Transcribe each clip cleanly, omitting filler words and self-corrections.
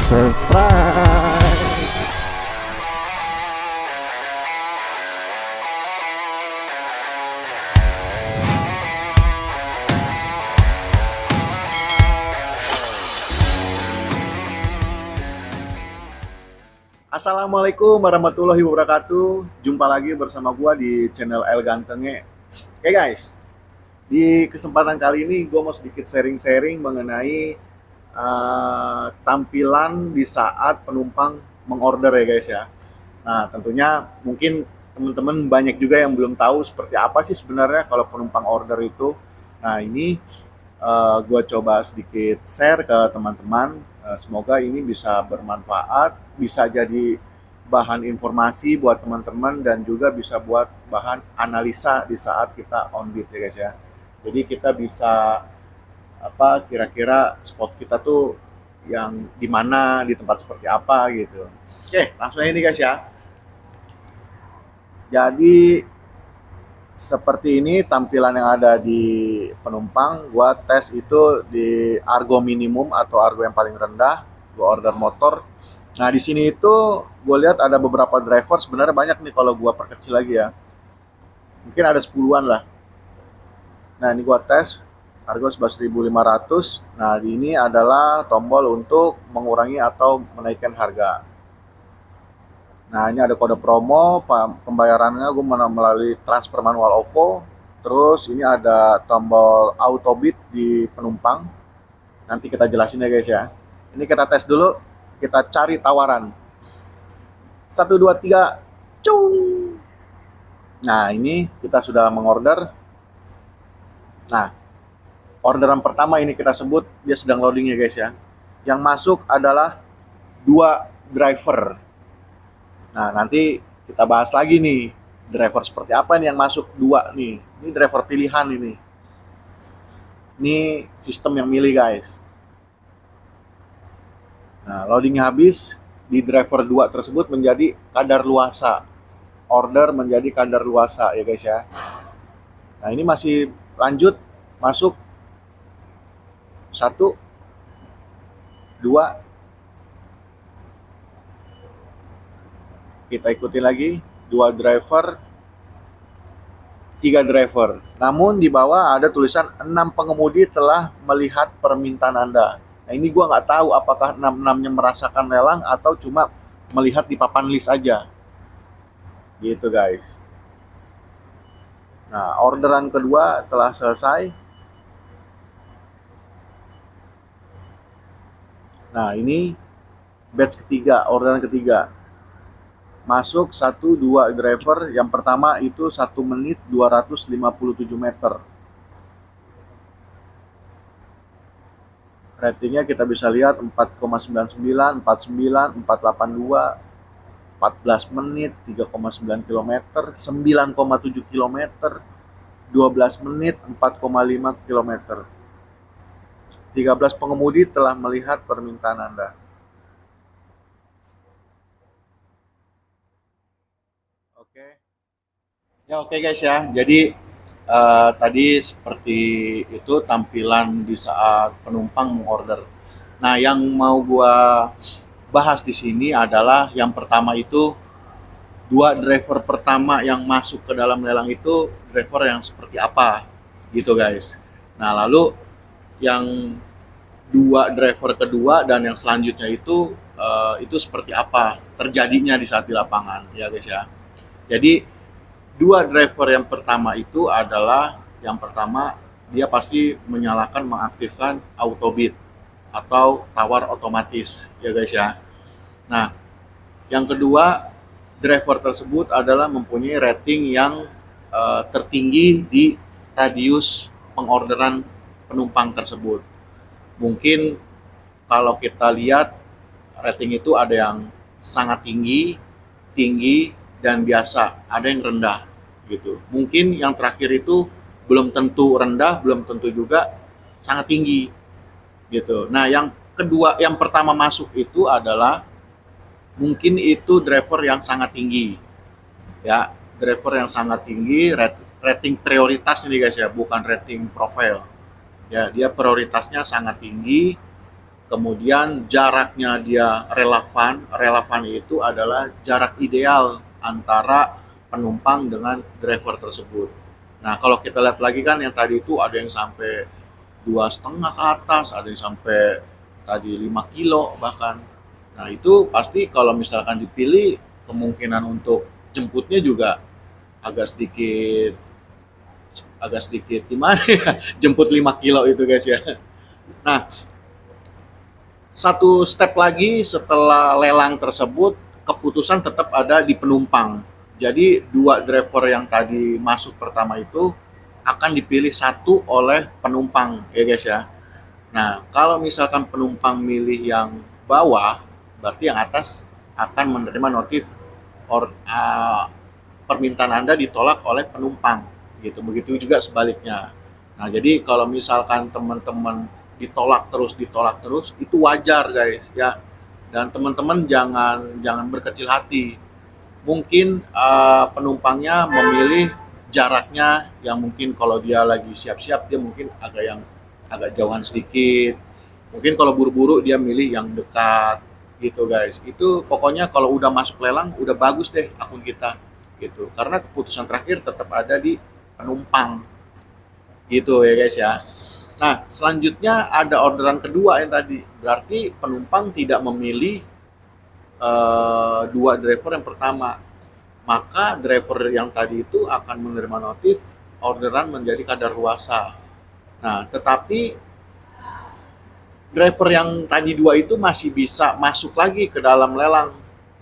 Surprise. Assalamualaikum warahmatullahi wabarakatuh. Jumpa lagi bersama gua di channel El Gantenge. Oke guys, di kesempatan kali ini gue mau sedikit sharing-sharing mengenai tampilan di saat penumpang mengorder ya guys ya. Nah tentunya mungkin teman-teman banyak juga yang belum tahu seperti apa sih sebenarnya kalau penumpang order itu. Nah ini gue coba sedikit share ke teman-teman. Semoga ini bisa bermanfaat, bisa jadi bahan informasi buat teman-teman dan juga bisa buat bahan analisa di saat kita on beat ya guys ya. Jadi kita bisa apa kira-kira spot kita tuh yang di mana, di tempat seperti apa gitu. Oke, langsung aja nih guys ya. Jadi seperti ini tampilan yang ada di penumpang. Gua tes itu di argo minimum atau argo yang paling rendah. Gua order motor. Nah di sini itu gue lihat ada beberapa driver, sebenarnya banyak nih kalau gua perkecil lagi ya. Mungkin ada 10-an lah. Nah ini gua tes harga 11.500. Nah ini adalah tombol untuk mengurangi atau menaikkan harga. Nah ini ada kode promo, pembayarannya gue melalui transfer manual OVO. Terus ini ada tombol auto bid di penumpang. Nanti kita jelasin ya guys ya. Ini kita tes dulu, kita cari tawaran. 1, 2, 3, cung. Nah ini kita sudah mengorder. Nah orderan pertama ini kita sebut dia sedang loading ya guys ya. Yang masuk adalah 2 driver. Nah nanti kita bahas lagi nih driver seperti apa nih yang masuk 2 nih. Ini driver pilihan ini. Ini sistem yang milih guys. Nah loadingnya habis, di driver 2 tersebut menjadi kadar luasa. Order menjadi kadar luasa ya guys ya. Nah ini masih lanjut masuk 1, 2, kita ikuti lagi 2 driver, 3 driver. Namun di bawah ada tulisan 6 pengemudi telah melihat permintaan Anda. Nah ini gua nggak tahu apakah 6-6-nya merasakan lelang atau cuma melihat di papan list aja. Gitu guys. Nah orderan kedua telah selesai. Nah ini batch ketiga, orderan ketiga. Masuk 1, 2 driver. Yang pertama itu 1 menit 257 meter. Ratingnya kita bisa lihat 4,99, 49, 482, 14 menit, 3,9 km, 9,7 km, 12 menit, 4,5 km. 13 pengemudi telah melihat permintaan Anda. Oke guys ya. Jadi tadi seperti itu tampilan di saat penumpang mengorder. Nah, yang mau gua bahas di sini adalah yang pertama itu 2 driver pertama yang masuk ke dalam lelang itu driver yang seperti apa gitu guys. Nah, lalu yang 2 driver kedua dan yang selanjutnya itu seperti apa terjadinya di saat di lapangan ya guys ya. Jadi 2 driver yang pertama itu adalah yang pertama dia pasti menyalakan mengaktifkan auto bid atau tawar otomatis ya guys ya. Nah yang kedua driver tersebut adalah mempunyai rating yang tertinggi di radius pengorderan penumpang tersebut. Mungkin kalau kita lihat rating itu ada yang sangat tinggi, dan biasa, ada yang rendah gitu. Mungkin yang terakhir itu belum tentu rendah, belum tentu juga sangat tinggi gitu. Nah, yang kedua, yang pertama masuk itu adalah mungkin itu driver yang sangat tinggi. Ya, driver yang sangat tinggi, rating prioritas ini guys ya, bukan rating profile. Ya, dia prioritasnya sangat tinggi kemudian jaraknya dia relevan. Relevan itu adalah jarak ideal antara penumpang dengan driver tersebut. Nah, kalau kita lihat lagi kan yang tadi itu ada yang sampai 2,5 ke atas, ada yang sampai tadi 5 kilo bahkan. Nah, itu pasti kalau misalkan dipilih, kemungkinan untuk jemputnya juga agak sedikit agak sedikit gimana ya, jemput 5 kilo itu guys ya. Nah, satu step lagi setelah lelang tersebut, keputusan tetap ada di penumpang. Jadi dua driver yang tadi masuk pertama itu akan dipilih satu oleh penumpang ya guys ya. Nah, kalau misalkan penumpang milih yang bawah, berarti yang atas akan menerima notif permintaan Anda ditolak oleh penumpang gitu. Begitu juga sebaliknya. Nah, jadi kalau misalkan teman-teman ditolak terus itu wajar guys ya. Dan teman-teman jangan jangan berkecil hati. Mungkin penumpangnya memilih jaraknya yang mungkin kalau dia lagi siap-siap dia mungkin agak jauhan sedikit. Mungkin kalau buru-buru dia milih yang dekat gitu guys. Itu pokoknya kalau udah masuk lelang udah bagus deh akun kita gitu. Karena keputusan terakhir tetap ada di penumpang gitu ya guys ya. Nah, selanjutnya ada orderan kedua yang tadi. Berarti penumpang tidak memilih dua driver yang pertama. Maka driver yang tadi itu akan menerima notif orderan menjadi kadaluarsa. Nah, tetapi driver yang tadi dua itu masih bisa masuk lagi ke dalam lelang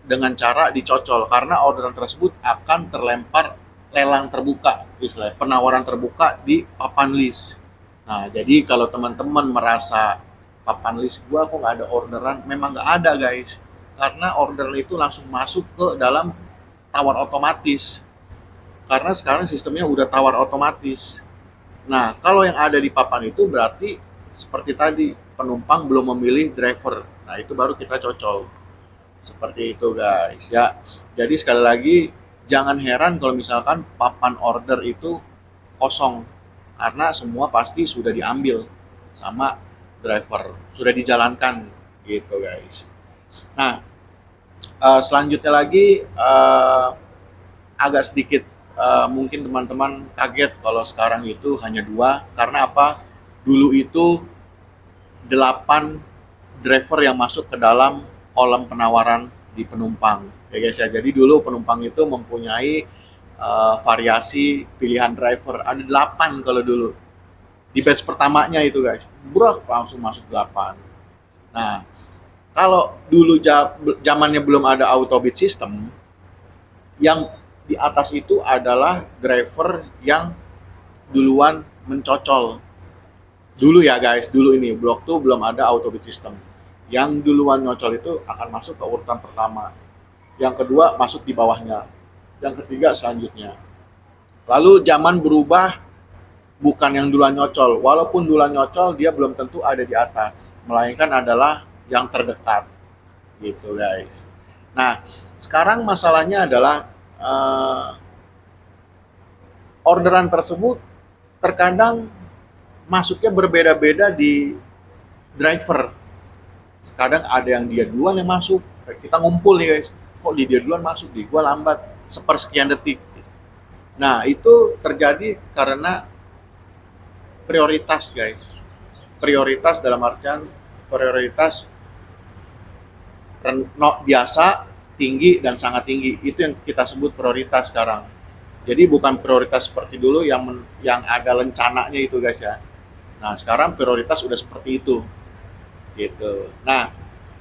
dengan cara dicocol karena orderan tersebut akan terlempar lelang terbuka, istilah penawaran terbuka di papan list. Nah, jadi kalau teman-teman merasa papan list gua kok nggak ada orderan, memang nggak ada guys, karena orderan itu langsung masuk ke dalam tawar otomatis. Karena sekarang sistemnya udah tawar otomatis. Nah, kalau yang ada di papan itu berarti seperti tadi, penumpang belum memilih driver. Nah, itu baru kita cocol. Seperti itu guys ya. Jadi sekali lagi jangan heran kalau misalkan papan order itu kosong karena semua pasti sudah diambil sama driver, sudah dijalankan gitu guys. Nah, selanjutnya lagi agak sedikit mungkin teman-teman kaget kalau sekarang itu hanya dua karena apa? Dulu itu 8 driver yang masuk ke dalam kolom penawaran di penumpang ya guys ya. Jadi dulu penumpang itu mempunyai variasi pilihan driver ada 8 kalau dulu di batch pertamanya itu guys, bro langsung masuk 8. Nah, kalau dulu zamannya belum ada auto bid system, yang di atas itu adalah driver yang duluan mencocol dulu ya guys. Dulu ini blok tuh belum ada auto bid system. Yang duluan nyocol itu akan masuk ke urutan pertama, yang kedua masuk di bawahnya, yang ketiga selanjutnya. Lalu zaman berubah, bukan yang duluan nyocol, walaupun duluan nyocol dia belum tentu ada di atas, melainkan adalah yang terdekat gitu guys. Nah, sekarang masalahnya adalah orderan tersebut terkadang masuknya berbeda-beda di driver. Kadang ada yang dia duluan yang masuk, kita ngumpul nih guys, kok dia duluan masuk, di gua lambat sepersekian detik. Nah, itu terjadi karena prioritas guys. Prioritas dalam artian prioritas biasa, tinggi, dan sangat tinggi. Itu yang kita sebut prioritas sekarang. Jadi bukan prioritas seperti dulu yang ada lencananya itu guys ya. Nah, sekarang prioritas udah seperti itu gitu. Nah,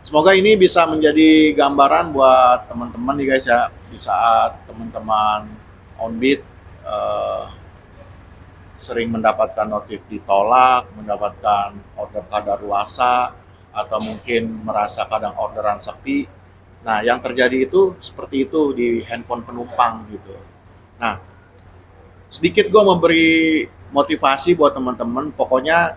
semoga ini bisa menjadi gambaran buat teman-teman nih guys ya, di saat teman-teman onbid sering mendapatkan notif ditolak, mendapatkan order kadaluarsa, atau mungkin merasa kadang orderan sepi. Nah, yang terjadi itu seperti itu di handphone penumpang gitu. Nah, sedikit gue memberi motivasi buat teman-teman. Pokoknya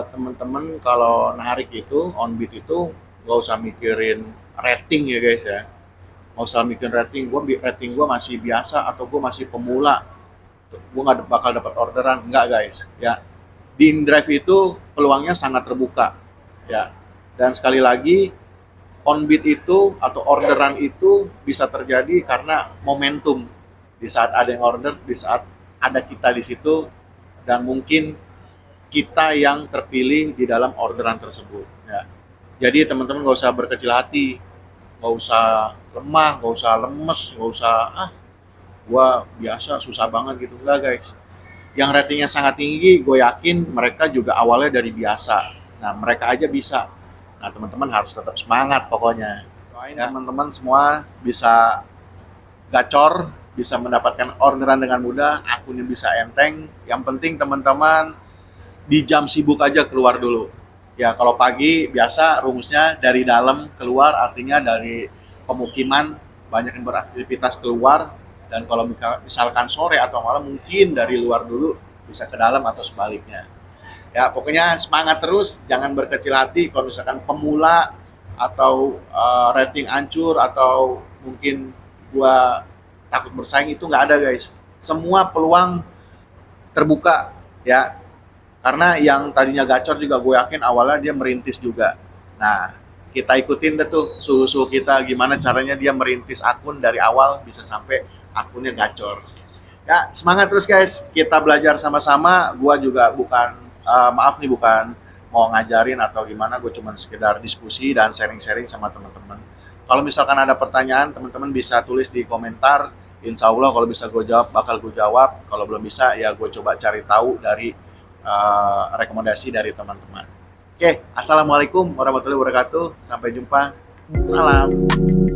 teman-teman kalau narik itu onbid itu nggak usah mikirin rating ya guys ya, nggak usah mikirin rating gue masih biasa atau gue masih pemula, gue nggak bakal dapat orderan. Enggak guys ya, di InDrive itu peluangnya sangat terbuka ya. Dan sekali lagi, on beat itu atau orderan itu bisa terjadi karena momentum. Di saat ada yang order, di saat ada kita di situ, dan mungkin kita yang terpilih di dalam orderan tersebut. Ya. Jadi teman-teman nggak usah berkecil hati, nggak usah lemah, nggak usah lemes, nggak usah gua biasa susah banget gitu, enggak guys. Yang ratingnya sangat tinggi, gue yakin mereka juga awalnya dari biasa. Nah mereka aja bisa. Nah teman-teman harus tetap semangat pokoknya. Doain ya, teman-teman semua bisa gacor, bisa mendapatkan orderan dengan mudah, akunnya bisa enteng. Yang penting teman-teman di jam sibuk aja keluar dulu. Ya kalau pagi biasa rumusnya dari dalam keluar, artinya dari pemukiman banyak yang beraktivitas keluar, dan kalau misalkan sore atau malam mungkin dari luar dulu bisa ke dalam atau sebaliknya. Ya pokoknya semangat terus, jangan berkecil hati. Kalau misalkan pemula atau rating hancur atau mungkin gua takut bersaing, itu nggak ada guys. Semua peluang terbuka ya, karena yang tadinya gacor juga gue yakin awalnya dia merintis juga. Nah, kita ikutin deh tuh suhu-suhu kita gimana caranya dia merintis akun dari awal bisa sampai akunnya gacor. Ya, semangat terus guys. Kita belajar sama-sama. Gua juga bukan maaf nih, bukan mau ngajarin atau gimana, gue cuma sekedar diskusi dan sharing-sharing sama teman-teman. Kalau misalkan ada pertanyaan, teman-teman bisa tulis di komentar. Insya Allah kalau bisa gue jawab, bakal gue jawab. Kalau belum bisa, ya gue coba cari tahu dari rekomendasi dari teman-teman. Oke, assalamualaikum warahmatullahi wabarakatuh. Sampai jumpa. Salam.